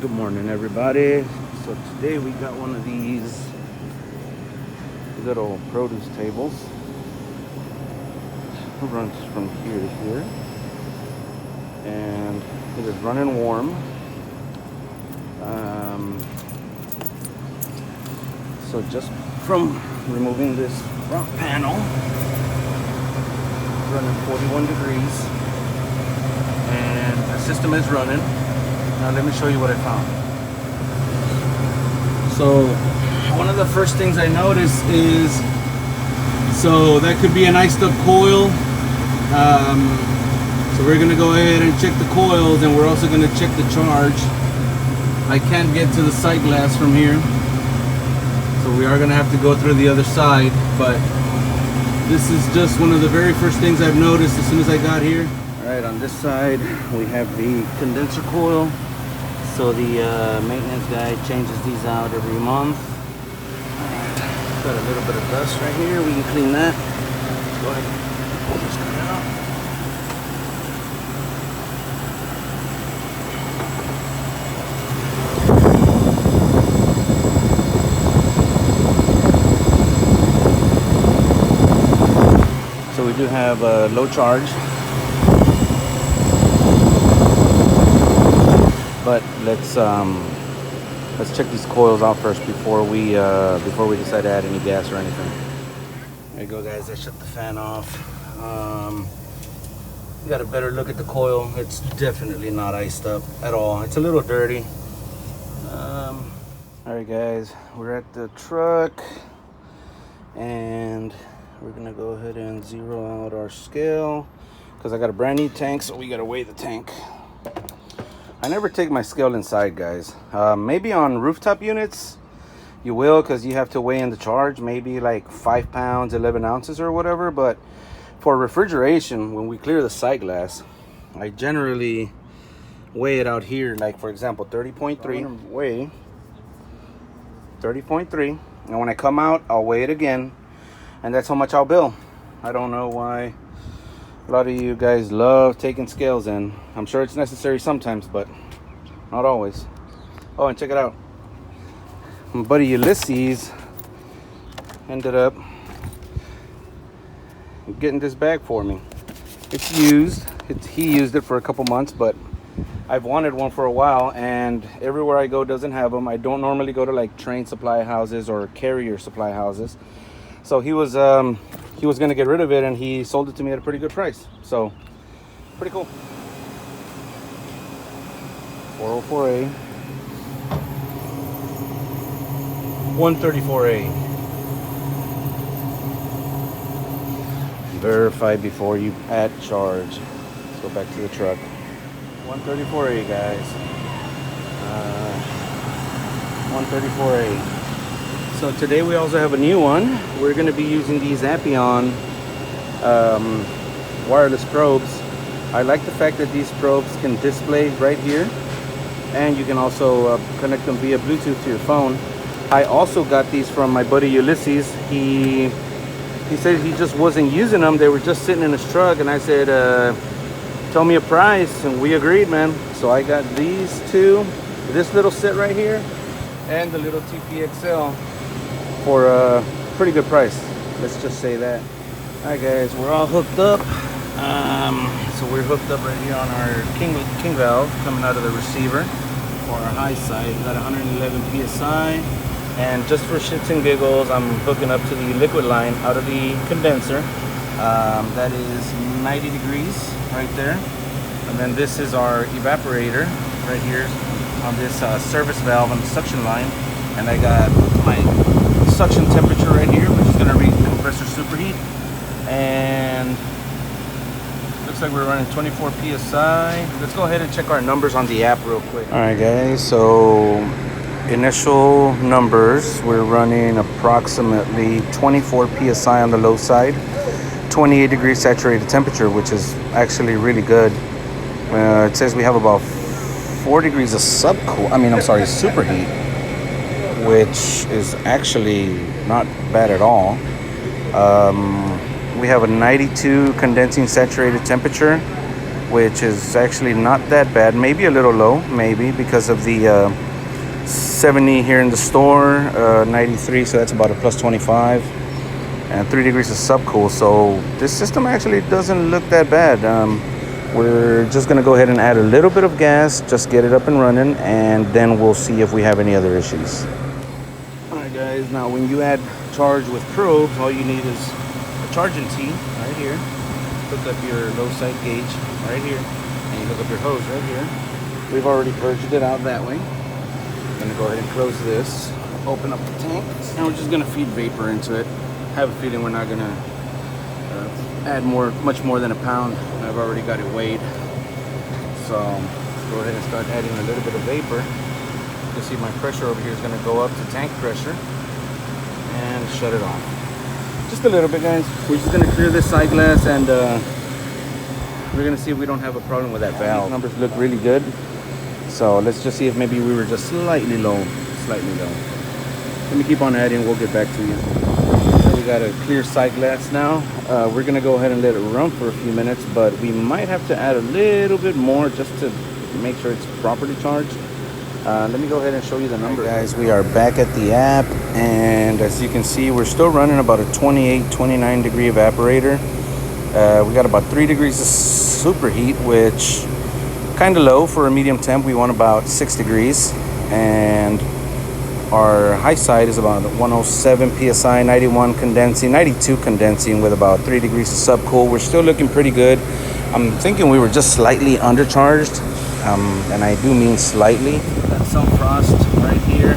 Good morning, everybody. So today we got one of these good old produce tables. It runs from here to here, and it is running warm. So just from removing this front panel, it's running 41 degrees, and the system is running. Now let me show you what I found. So one of the first things I noticed is, so that could be an iced up coil. So we're gonna go ahead and check the coils, and we're also gonna check the charge. I can't get to the sight glass from here, so we are gonna have to go through the other side, but this is just one of the very first things I've noticed as soon as I got here. All right, on this side we have the condenser coil. So the maintenance guy changes these out every month. Got a little bit of dust right here. We can clean that. Go ahead. Pull this guy out. So we do have a low charge. But let's check these coils out first before we decide to add any gas or anything. There you go, guys. I shut the fan off. Got a better look at the coil. It's definitely not iced up at all. It's a little dirty. All right, guys. We're at the truck, and we're gonna go ahead and zero out our scale because I got a brand new tank, so we gotta weigh the tank. I never take my scale inside, guys. Maybe on rooftop units you will, because you have to weigh in the charge, maybe like 5 pounds 11 ounces or whatever. But for refrigeration, when we clear the sight glass, I generally weigh it out here. Like, for example, 30.3. Weigh 30.3, and when I come out I'll weigh it again, and that's how much I'll bill. I don't know why a lot of you guys love taking scales in. I'm sure it's necessary sometimes, but not always. Oh, and check it out. My buddy Ulysses ended up getting this bag for me. It's used. He used it for a couple months, but I've wanted one for a while, and everywhere I go doesn't have them. I don't normally go to like train supply houses or carrier supply houses. So he was going to get rid of it, and he sold it to me at a pretty good price. So, pretty cool. 404A. 134A. Verify before you add charge. Let's go back to the truck. 134A, guys. 134A. So today we also have a new one. We're going to be using these Appion wireless probes. I like the fact that these probes can display right here, and you can also connect them via Bluetooth to your phone. I also got these from my buddy Ulysses. He said he just wasn't using them. They were just sitting in his truck, and I said, tell me a price, and we agreed, man. So I got these two, this little set right here, and the little TPXL, for a pretty good price. Let's just say that. All right, guys, we're all hooked up. So we're hooked up right here on our king valve coming out of the receiver for our high side. We got 111 psi, and just for shits and giggles, I'm hooking up to the liquid line out of the condenser. That is 90 degrees right there, and then this is our evaporator right here on this service valve on the suction line, and I got my suction temperature right here, which is going to read compressor superheat, and looks like we're running 24 psi. Let's go ahead and check our numbers on the app real quick. All right, guys, so initial numbers, we're running approximately 24 psi on the low side, 28 degrees saturated temperature, which is actually really good. It says we have about 4 degrees of superheat, which is actually not bad at all. We have a 92 condensing saturated temperature, which is actually not that bad. Maybe a little low, maybe because of the 70 here in the store, 93, so that's about a plus 25, and 3 degrees of subcool. So this system actually doesn't look that bad. We're just gonna go ahead and add a little bit of gas, just get it up and running, and then we'll see if we have any other issues. All right, guys, now when you add charge with probes, all you need is a charging T right here. Hook up your low side gauge right here, and you hook up your hose right here. We've already purged it out that way. I'm gonna go ahead and close this, open up the tank, and we're just gonna feed vapor into it. I have a feeling we're not gonna add much more than a pound. I've already got it weighed. So go ahead and start adding a little bit of vapor. You can see my pressure over here is gonna go up to tank pressure and shut it off. Just a little bit, guys. We're just gonna clear this side glass, and we're gonna see if we don't have a problem with that valve. These numbers look really good. So let's just see if maybe we were just slightly low. Let me keep on adding, we'll get back to you. So we got a clear side glass now. We're gonna go ahead and let it run for a few minutes, but we might have to add a little bit more just to make sure it's properly charged. Let me go ahead and show you the numbers. Right, guys, we are back at the app, and as you can see, we're still running about a 28-29 degree evaporator. We got about 3 degrees of superheat, which kind of low for a medium temp. We want about 6 degrees, and our high side is about 107 psi, 91 condensing, 92 condensing with about 3 degrees of subcool. We're still looking pretty good. I'm thinking we were just slightly undercharged, and I do mean slightly. Got some frost right here.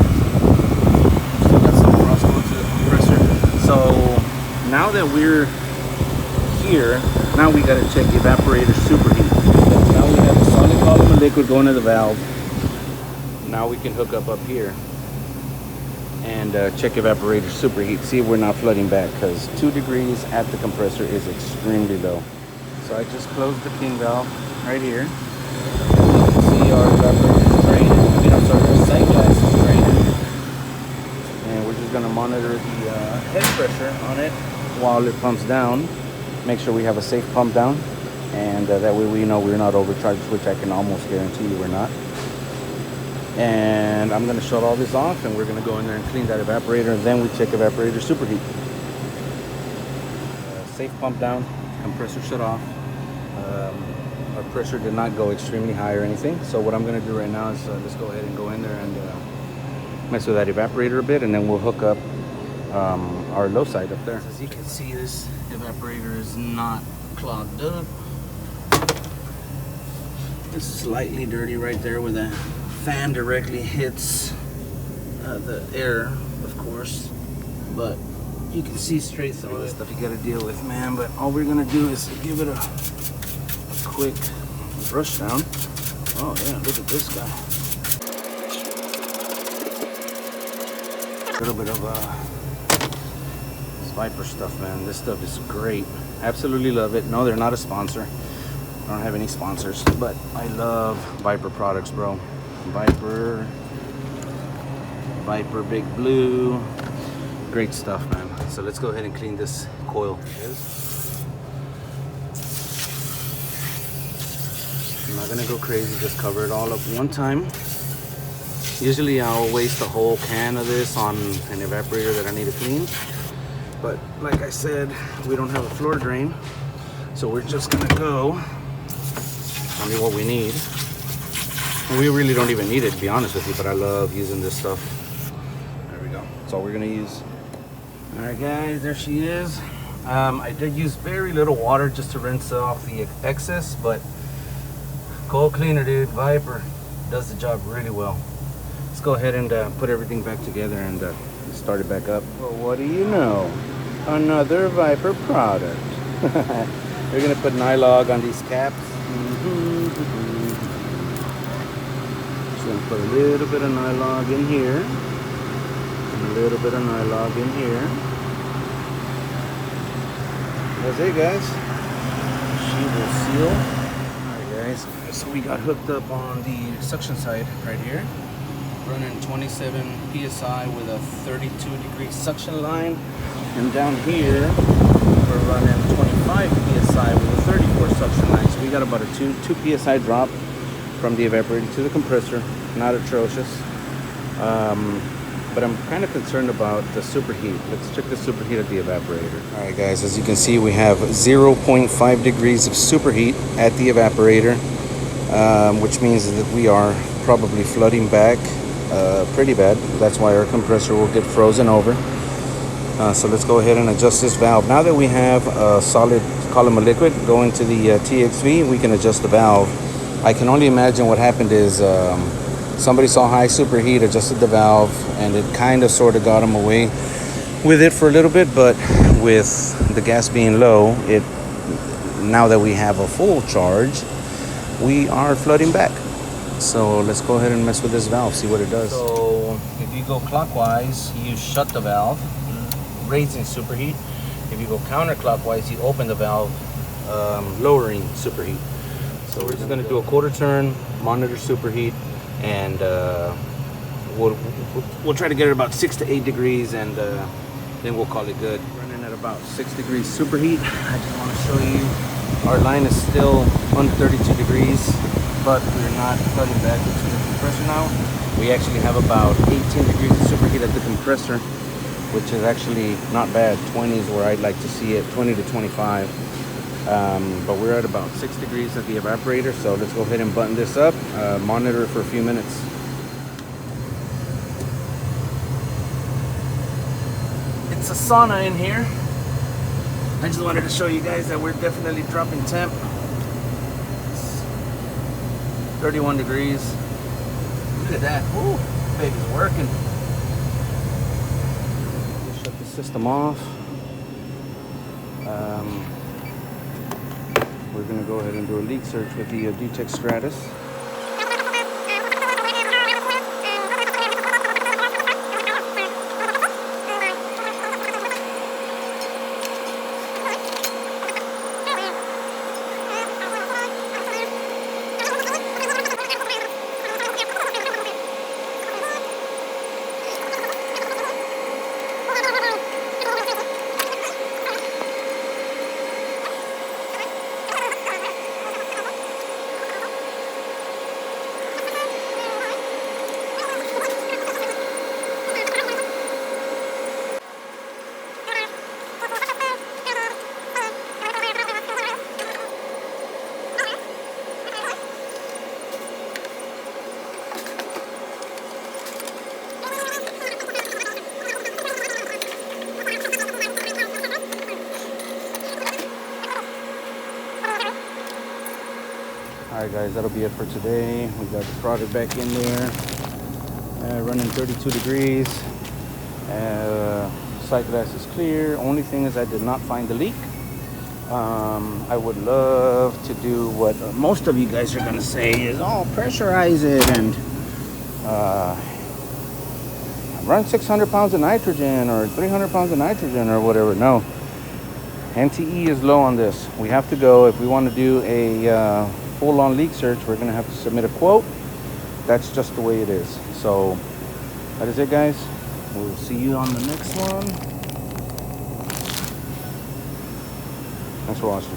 Still got some frost going to the compressor. So now that we're here, now we got to check the evaporator superheat. Now we have a solid column of liquid going to the valve. Now we can hook up here and check evaporator superheat. See if we're not flooding back, because 2 degrees at the compressor is extremely low. So I just closed the king valve right here. You can see our evaporator is draining. Our side glass is draining. And we're just gonna monitor the head pressure on it while it pumps down. Make sure we have a safe pump down, and that way we know we're not overcharged, which I can almost guarantee you we're not. And I'm gonna shut all this off, and we're gonna go in there and clean that evaporator, and then we check evaporator superheat. Safe pump down, compressor shut off. Our pressure did not go extremely high or anything. So what I'm gonna do right now is let's go ahead and go in there and mess with that evaporator a bit, and then we'll hook up our low side up there. As you can see, this evaporator is not clogged up. It's slightly dirty right there where the fan directly hits the air, of course, but you can see straight through the stuff you got to deal with, man. But all we're gonna do is give it a quick brush down. Oh yeah, look at this guy. A little bit of Viper stuff, man. This stuff is great. Absolutely love it. No, they're not a sponsor. I don't have any sponsors, but I love Viper products, bro. Viper, Big Blue, great stuff, man. So let's go ahead and clean this coil. I'm not gonna go crazy, just cover it all up one time. Usually I'll waste a whole can of this on an evaporator that I need to clean, but like I said, we don't have a floor drain, so we're just gonna go only what we need. And we really don't even need it, to be honest with you, but I love using this stuff. There we go. That's all we're gonna use. All right, guys, there she is. I did use very little water just to rinse off the excess, but coil cleaner, dude, Viper, does the job really well. Let's go ahead and put everything back together and start it back up. Well, what do you know? Another Viper product. We're gonna put nylog on these caps. Just gonna put a little bit of nylog in here, and a little bit of nylog in here. That's it, guys. She will seal. Alright, guys. So we got hooked up on the suction side right here. running 27 psi with a 32-degree suction line, and down here we're running 25 psi with a 34 suction line. So we got about a 2 psi drop from the evaporator to the compressor. Not atrocious, but I'm kind of concerned about the superheat. Let's check the superheat of the evaporator. All right, guys, as you can see, we have 0.5 degrees of superheat at the evaporator, which means that we are probably flooding back pretty bad. That's why our compressor will get frozen over. So let's go ahead and adjust this valve. Now that we have a solid column of liquid going to the TXV, we can adjust the valve. I can only imagine what happened is somebody saw high superheat, adjusted the valve, and it kind of sort of got them away with it for a little bit. But with the gas being low, now that we have a full charge, we are flooding back. So let's go ahead and mess with this valve, see what it does. So if you go clockwise, you shut the valve, raising superheat. If you go counterclockwise, you open the valve, lowering superheat. So we're just going to do a quarter turn, monitor superheat, and we'll try to get it about 6 to 8 degrees, and then we'll call it good. Running at about 6 degrees superheat. I just want to show you our line is still under 32 degrees, but we're not flooding back into the compressor now. We actually have about 18 degrees of superheat at the compressor, which is actually not bad. 20 is where I'd like to see it, 20 to 25. But we're at about 6 degrees at the evaporator, so let's go ahead and button this up, monitor it for a few minutes. It's a sauna in here. I just wanted to show you guys that we're definitely dropping temp. It's 31 degrees. Look at that. Ooh, baby's working. Shut the system off. We're going to go ahead and do a leak search with the D-Tech Stratus. Alright guys, that'll be it for today. We got the product back in there, running 32 degrees. Sight glass is clear. Only thing is I did not find the leak. I would love to do what most of you guys are going to say is, oh, pressurize it and run 600 pounds of nitrogen or 300 pounds of nitrogen or whatever. No, NTE is low on this. We have to go, if we want to do a full-on leak search, we're going to have to submit a quote. That's just the way it is. So that is it, guys. We'll see you on the next one. Thanks for watching.